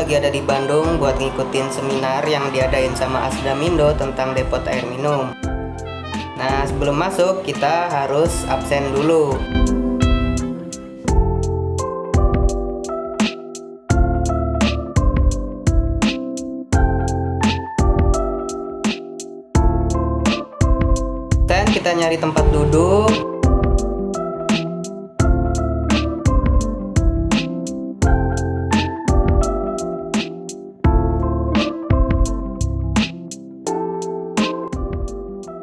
lagi ada di Bandung buat ngikutin seminar yang diadain sama Asdamindo tentang depot air minum. Nah, sebelum masuk kita harus absen dulu. Dan kita nyari tempat duduk.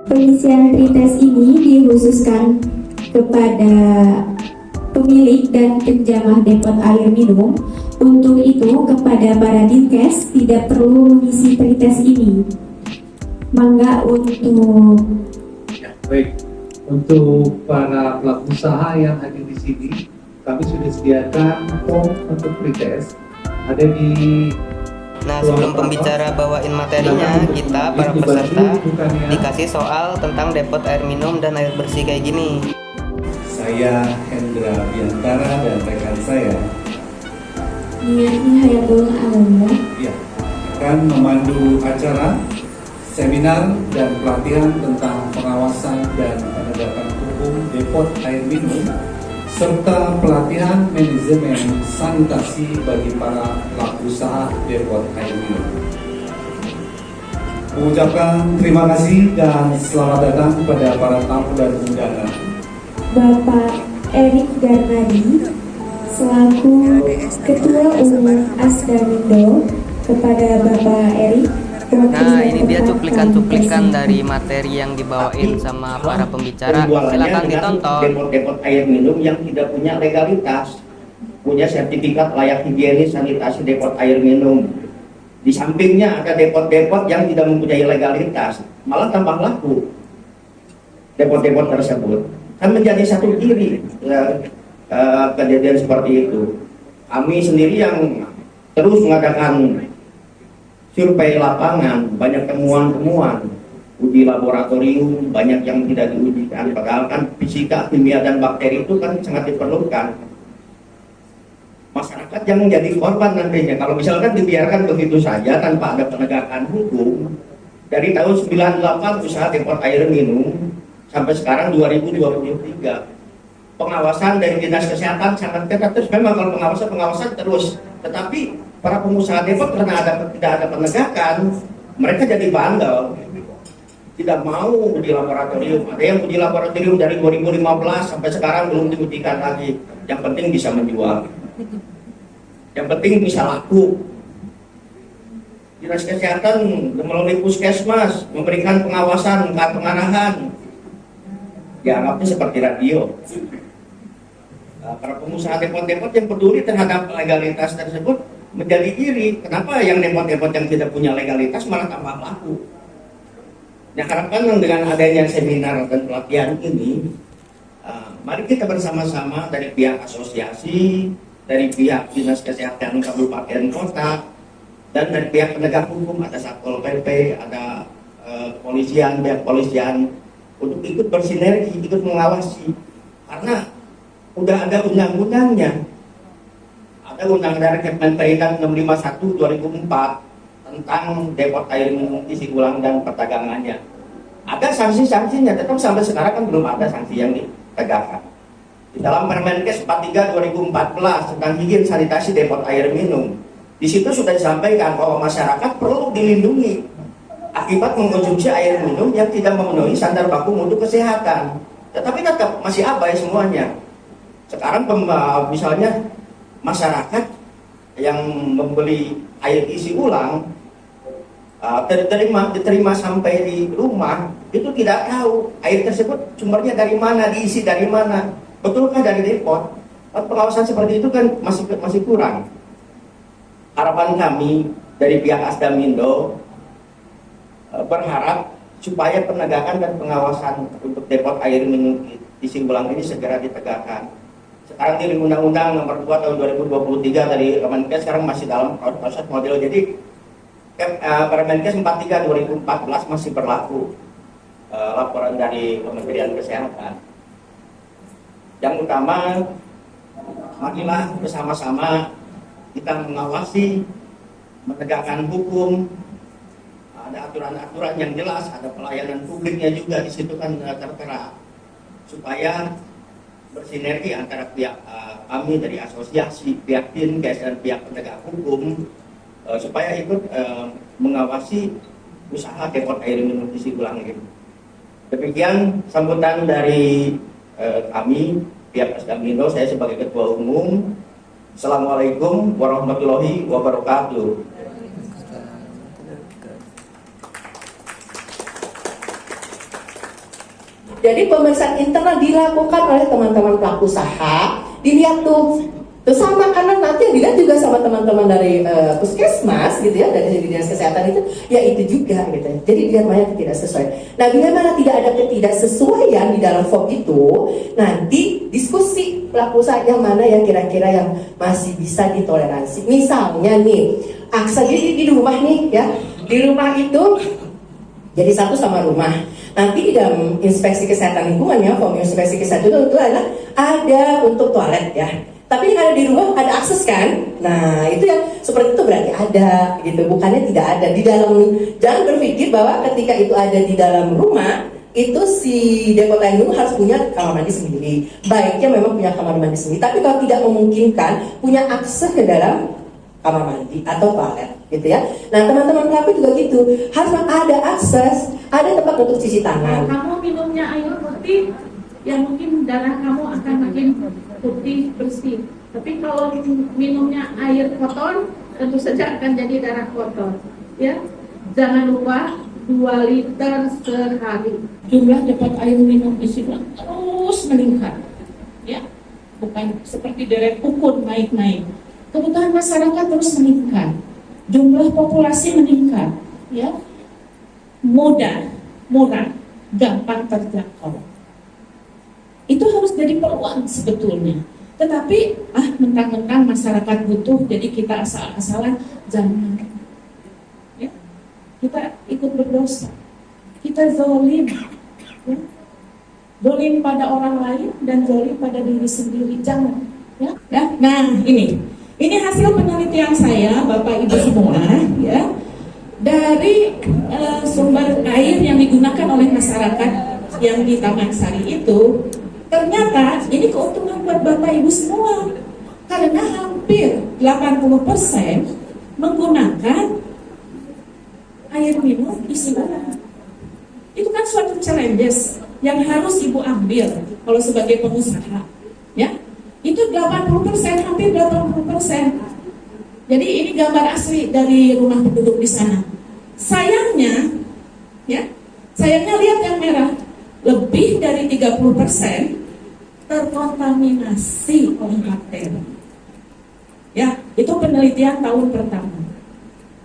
Pengisian pretest ini dikhususkan kepada pemilik dan penjamah depot air minum. Untuk itu, kepada para dinkes tidak perlu mengisi pretest ini. Mangga untuk baik, untuk para pelaku usaha yang hadir di sini, kami sudah sediakan form untuk pretest ada di. Nah, sebelum pembicara bawain materinya, kita para peserta dikasih soal tentang depot air minum dan air bersih kayak gini. Saya Hendra Biantara dan rekan saya Niati Hayatul Alamnya ya, akan memandu acara, seminar, dan pelatihan tentang pengawasan dan penegakan hukum depot air minum serta pelatihan manajemen sanitasi bagi para pelaku usaha depot air minum. Mengucapkan terima kasih dan selamat datang kepada para tamu dan undangan. Bapak Erik Garnadi selaku Ketua Umum Asdamindo, kepada Bapak Erik. Nah, ini dia cuplikan-cuplikan dari materi yang dibawain sama para pembicara. Silakan ditonton. Depot-depot air minum yang tidak punya legalitas, punya sertifikat layak higienis sanitasi depot air minum. Di sampingnya ada depot-depot yang tidak mempunyai legalitas, malah tambah laku. Depot-depot tersebut kan menjadi satu diri kejadian seperti itu. Kami sendiri yang terus mengadakan survei lapangan, banyak temuan-temuan, uji laboratorium, banyak yang tidak diujikan, padahal kan fisika, kimia, dan bakteri itu kan sangat diperlukan. Masyarakat yang menjadi korban nantinya, kalau misalkan dibiarkan begitu saja tanpa ada penegakan hukum, dari tahun 98 usaha depot air minum, sampai sekarang 2023, pengawasan dari Dinas Kesehatan sangat ketat. Terus memang kalau pengawasan terus, tetapi para pengusaha depot karena tidak ada penegakan, mereka jadi bandel, tidak mau uji laboratorium. Ada yang uji laboratorium dari 2015 sampai sekarang belum dibuktikan lagi. Yang penting bisa menjual, yang penting bisa laku. Dinas Kesehatan melalui puskesmas memberikan pengawasan, pengarahan, dianggapnya seperti radio. Para pengusaha depot-depot yang peduli terhadap legalitas tersebut menjadi iri. Kenapa yang depot-depot yang tidak punya legalitas malah tambah laku? Nah, harapkan dengan adanya seminar dan pelatihan ini, mari kita bersama-sama dari pihak asosiasi, dari pihak Dinas Kesehatan Kabupaten Kota, dan dari pihak penegak hukum, ada Satpol PP, ada kepolisian, pihak kepolisian, untuk ikut bersinergi, ikut mengawasi. Karena udah ada undang-undangnya. Ada Undang-Undang Kementerian 651 2004 tentang depot air minum isi ulang dan perdagangannya. Ada sanksi-sanksinya, tetap sampai sekarang kan belum ada sanksi yang ditegakkan. Di dalam Permenkes 43 2014 tentang higien sanitasi depot air minum, di situ sudah disampaikan bahwa masyarakat perlu dilindungi akibat mengkonsumsi air minum yang tidak memenuhi standar baku mutu kesehatan. Tetapi tetap masih abai semuanya. Sekarang misalnya masyarakat yang membeli air isi ulang diterima sampai di rumah, itu tidak tahu air tersebut sumbernya dari mana, diisi dari mana, betulkah dari depot. Pengawasan seperti itu kan masih kurang. Harapan kami dari pihak Asdamindo berharap supaya penegakan dan pengawasan untuk depot air minum isi ulang ini segera ditegakkan. Sekarang di Undang-Undang Nomor 2 Tahun 2023 dari Kemenkes sekarang masih dalam proses model. Jadi Permenkes 43 2014 masih berlaku laporan dari Kementerian Kesehatan. Yang utama, marilah bersama-sama kita mengawasi menegakkan hukum, ada aturan-aturan yang jelas, ada pelayanan publiknya juga di situ kan tertera, supaya bersinergi antara pihak kami dari asosiasi, pihak Dinkes dan pihak penegak hukum, supaya ikut mengawasi usaha depot air minum isi ulang ini. Demikian sambutan dari kami pihak Asdamindo, saya sebagai Ketua Umum. Assalamualaikum warahmatullahi wabarakatuh. Jadi pemeriksaan internal dilakukan oleh teman-teman pelaku usaha, dilihat tuh sama, karena nanti yang dilihat juga sama teman-teman dari puskesmas gitu ya, dari dinas kesehatan itu, ya itu juga gitu. Jadi dilihat mana tidak sesuai. Nah, bila mana tidak ada ketidaksesuaian di dalam form itu, nanti diskusi pelaku usaha yang mana yang kira-kira yang masih bisa ditoleransi. Misalnya nih, aksa di rumah nih ya, di rumah itu jadi satu sama rumah. Nanti di dalam inspeksi kesehatan lingkungannya, form inspeksi kesehatan itu adalah ada untuk toilet ya. Tapi yang ada di rumah ada akses kan? Nah itu yang seperti itu berarti ada gitu, bukannya tidak ada di dalam. Jangan berpikir bahwa ketika itu ada di dalam rumah itu si depot air minum harus punya kamar mandi sendiri. Baiknya memang punya kamar mandi sendiri. Tapi kalau tidak memungkinkan, punya akses ke dalam kamar mandi atau toilet gitu ya. Nah teman-teman pelaku juga gitu, harus ada akses, ada tempat untuk cuci tangan. Kamu minumnya air putih, ya mungkin darah kamu akan makin putih bersih. Tapi kalau minumnya air kotor, tentu saja akan jadi darah kotor. Ya, jangan lupa 2 liter sehari. Jumlah dapat air minum isi ulang terus meningkat. Ya, bukan seperti deret ukur naik-naik. Kebutuhan masyarakat terus meningkat, jumlah populasi meningkat, ya, mudah, murah, gampang terjangkau. Itu harus jadi peluang sebetulnya. Tetapi mentang-mentang masyarakat butuh, jadi kita asal-asalan, jangan. Ya, kita ikut berdosa, kita zalim, ya. Zalim pada orang lain dan zalim pada diri sendiri, jangan. Ya. Nah ini hasil penelitian saya, Bapak Ibu semua, ya, dari sumber air yang digunakan oleh masyarakat yang di Taman Sari itu, ternyata ini keuntungan buat Bapak Ibu semua, karena hampir 80% menggunakan air minum isi ulang. Itu kan suatu challenges yang harus Ibu ambil kalau sebagai pengusaha, ya. Itu 80%, hampir 80%. Jadi ini gambar asli dari rumah penduduk di sana. Sayangnya, ya, lihat yang merah, lebih dari 30% terkontaminasi oleh bakteri. Ya, itu penelitian tahun pertama.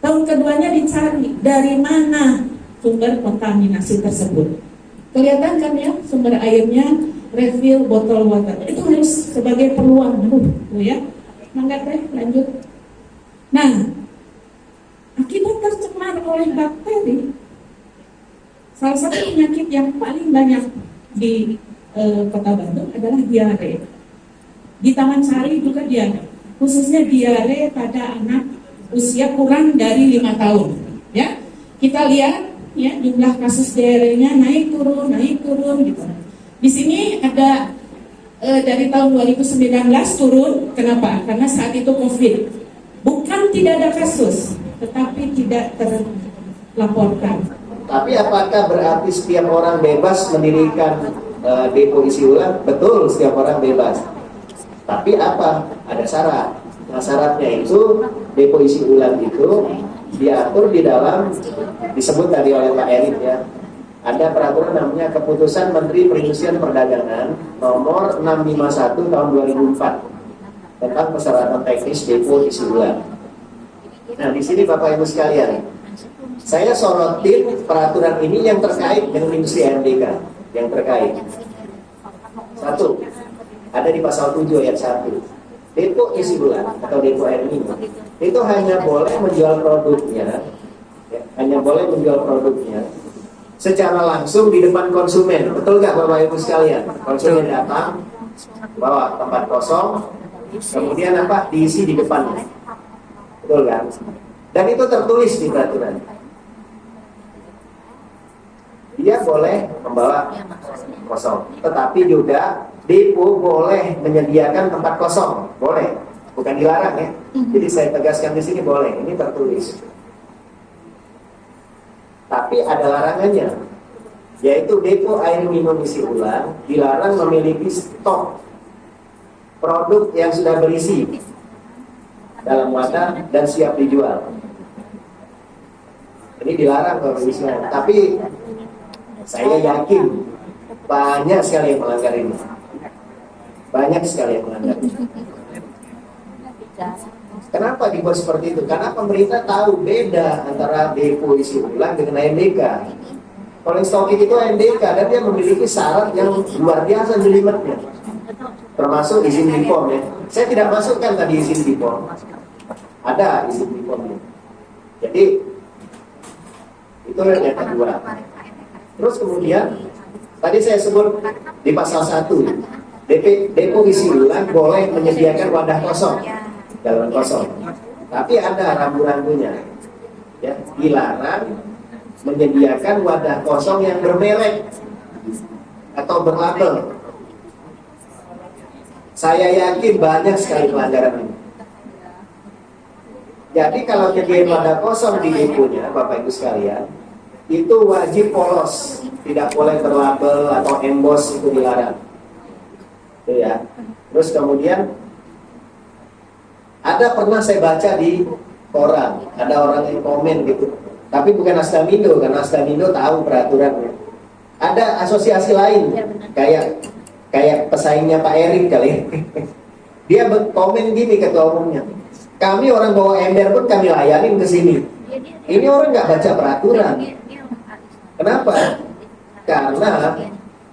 Tahun keduanya dicari dari mana sumber kontaminasi tersebut. Kelihatan kan ya, sumber airnya refill botol water. Itu harus sebagai peluang, ya. Mangga teh, lanjut. Nah, akibat tercemar oleh bakteri, salah satu penyakit yang paling banyak di Kota Bandung adalah diare. Di Taman Sari juga diare, khususnya diare pada anak usia kurang dari 5 tahun. Ya, kita lihat ya jumlah kasus diarenya naik turun gitu. Di sini ada dari tahun 2019 turun. Kenapa? Karena saat itu COVID. Bukan tidak ada kasus, tetapi tidak terlaporkan. Tapi apakah berarti setiap orang bebas mendirikan depo isi ulang? Betul, setiap orang bebas. Tapi apa? Ada syarat. Nah, syaratnya itu depo isi ulang itu diatur di dalam, disebut tadi oleh Pak Erik ya. Ada peraturan namanya Keputusan Menteri Perindustrian Perdagangan nomor 651 tahun 2004 tentang persyaratan teknis depo isi ulang. Nah, di sini Bapak Ibu sekalian, saya sorotin peraturan ini yang terkait dengan industri RDK yang terkait. 1. Ada di pasal 7 ayat 1. Depo isi ulang atau depo air minum itu hanya boleh menjual produknya, ya, secara langsung di depan konsumen. Betul nggak Bapak Ibu sekalian? Konsumen datang, bawa tempat kosong, kemudian diisi di depannya. Betul kan? Dan itu tertulis di peraturan. Dia boleh membawa kosong, tetapi juga depo boleh menyediakan tempat kosong, boleh, bukan dilarang ya. Jadi saya tegaskan di sini boleh, ini tertulis. Tapi ada larangannya, yaitu depo air minum isi ulang dilarang memiliki stok produk yang sudah berisi dalam wadah dan siap dijual. Ini dilarang kalau misalnya. Tapi saya yakin banyak sekali yang melanggar ini. Banyak sekali yang melanggar ini. Kenapa dibuat seperti itu? Karena pemerintah tahu beda antara depo isi ulang dengan AMDK. Rolling stocking itu AMDK dan dia memiliki syarat yang luar biasa jelimetnya. Termasuk izin BPOM ya. Saya tidak masukkan tadi izin BPOM. Ada izin BPOM. Jadi itu yang kedua. Terus kemudian tadi saya sebut di pasal 1 depo isi ulang boleh menyediakan wadah kosong, galon kosong. Tapi ada rambu-rambunya. Ya, dilarang menyediakan wadah kosong yang bermerek atau berlabel. Saya yakin banyak sekali pelanggaran ini. Jadi kalau menyediakan wadah kosong di deponya, Bapak Ibu sekalian, itu wajib polos, tidak boleh berlabel atau emboss, itu dilarang. Itu ya. Terus kemudian ada pernah saya baca di koran, ada orang yang komen gitu. Tapi bukan Asdamindo, karena Asdamindo tahu peraturannya. Ada asosiasi lain, kayak pesaingnya Pak Erik kali. Dia komen gini ketua umumnya. Kami orang bawa ember pun kami layanin ke sini. Ini orang nggak baca peraturan. Kenapa? Karena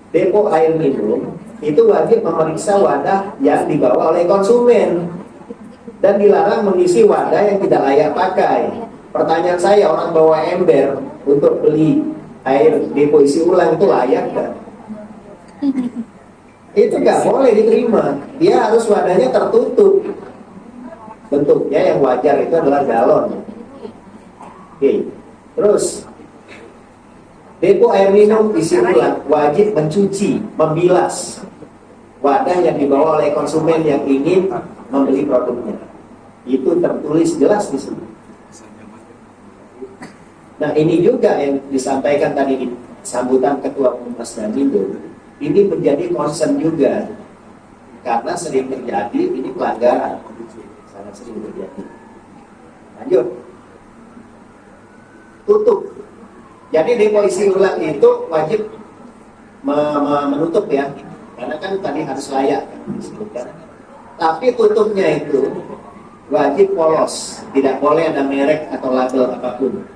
depo air minum itu wajib memeriksa wadah yang dibawa oleh konsumen dan dilarang mengisi wadah yang tidak layak pakai. Pertanyaan saya, orang bawa ember untuk beli air depo isi ulang itu layak kan? Itu nggak boleh diterima. Dia harus wadahnya tertutup. Bentuknya yang wajar itu adalah galon. Oke. Terus depo air minum isi ulang wajib mencuci, membilas wadah yang dibawa oleh konsumen yang ingin membeli produknya. Itu tertulis jelas di sini. Nah, ini juga yang disampaikan tadi di sambutan Ketua Umum Asdamindo. Ini menjadi concern juga karena sering terjadi ini pelanggaran, sangat sering terjadi. Lanjut, tutup. Jadi depo isi ulang itu wajib menutup ya, karena kan tadi harus layak disebutkan. Tapi tutupnya itu wajib polos, tidak boleh ada merek atau label apapun.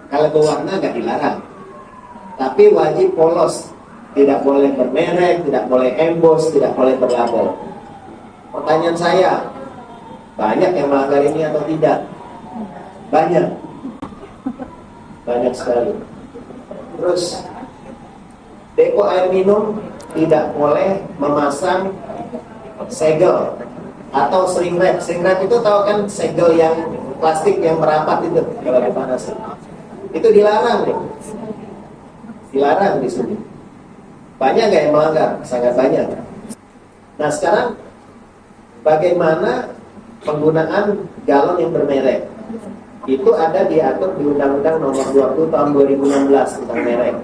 Kalau berwarna nggak dilarang, tapi wajib polos, tidak boleh bermerek, tidak boleh emboss, tidak boleh berlabel. Pertanyaan saya, banyak yang melanggar ini atau tidak? Banyak, banyak sekali. Terus depo air minum tidak boleh memasang segel atau sering wrap. Sering wrap itu tahu kan, segel yang plastik yang merapat itu kalau dipanasin. Itu dilarang nih. Dilarang di sini. Banyak nggak yang melanggar? Sangat banyak. Nah sekarang bagaimana penggunaan galon yang bermerek? Itu ada diatur di Undang-Undang Nomor 20 Tahun 2016 tentang merek.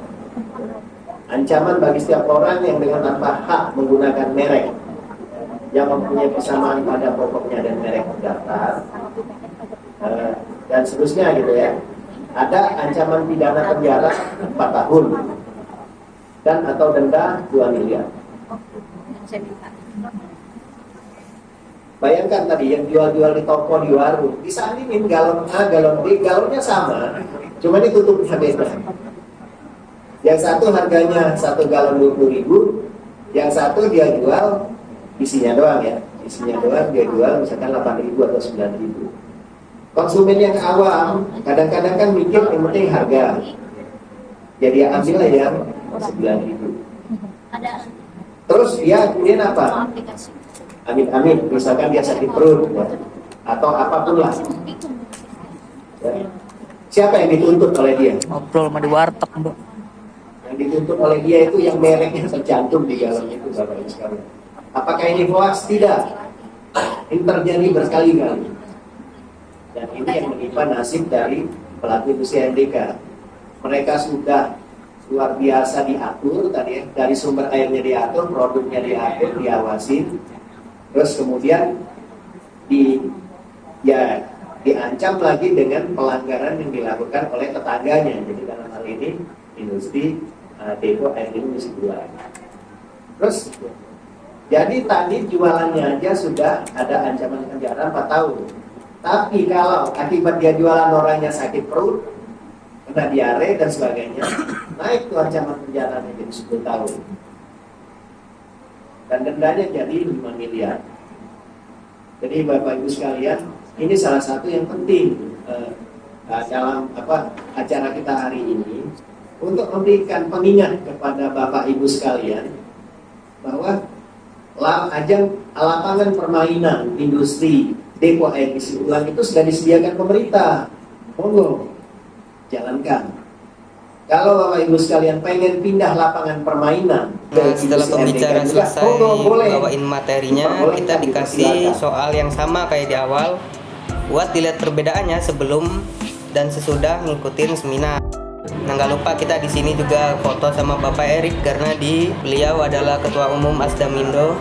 Ancaman bagi setiap orang yang dengan tanpa hak menggunakan merek yang mempunyai persamaan pada pokoknya dan merek terdaftar dan seterusnya gitu ya. Ada ancaman pidana penjara 4 tahun dan atau denda 2 miliar. Bayangkan tadi yang jual-jual di toko, di warung, disandingin galon A, galon B, galonnya sama, cuma ini tutupnya beda. Yang satu harganya 1 galon 20.000, yang satu dia jual isinya doang ya, isinya doang dia jual misalkan 8.000 atau 9.000. Konsumen yang awam kadang-kadang kan mikir yang penting harga, jadi ambillah yang 9.000. Terus dia kemudian apa? Amit-amit, misalkan dia sakit perut ya, atau apapun lah. Ya. Siapa yang dituntut oleh dia? Ngobrol sama di warteg, Mbak. Yang dituntut oleh dia itu yang mereknya tercantum di dalamnya itu, Bapak Ibu sekalian. Apakah ini hoax? Tidak. Ini terjadi berkali-kali. Dan ini yang menimpa nasib dari pelaku industri NDK. Mereka sudah luar biasa diatur tadi ya, dari sumber airnya diatur, produknya diatur, diawasin, terus kemudian diancam lagi dengan pelanggaran yang dilakukan oleh tetangganya. Jadi dalam hal ini industri depo air minum Nusa Dua. Terus jadi tadi jualannya aja sudah ada ancaman penjara 4 tahun. Tapi kalau akibat dia jualan orangnya sakit perut, kena diare dan sebagainya, naik tuh ancaman penjaranya jadi 10 tahun. Dan dendanya jadi 5 miliar. Jadi Bapak Ibu sekalian, ini salah satu yang penting dalam acara kita hari ini untuk memberikan pengingat kepada Bapak Ibu sekalian bahwa lapangan permainan industri depo air isi ulang itu sudah disediakan pemerintah. Monggo, jalankan. Kalau Bapak Ibu sekalian pengen pindah lapangan permainan, Nah, setelah pembicaraan selesai bawain materinya, kita dikasih soal yang sama kayak di awal. Buat dilihat perbedaannya sebelum dan sesudah ngikutin seminar. Nah, nggak lupa kita di sini juga foto sama Bapak Erik karena beliau adalah Ketua Umum Asdamindo.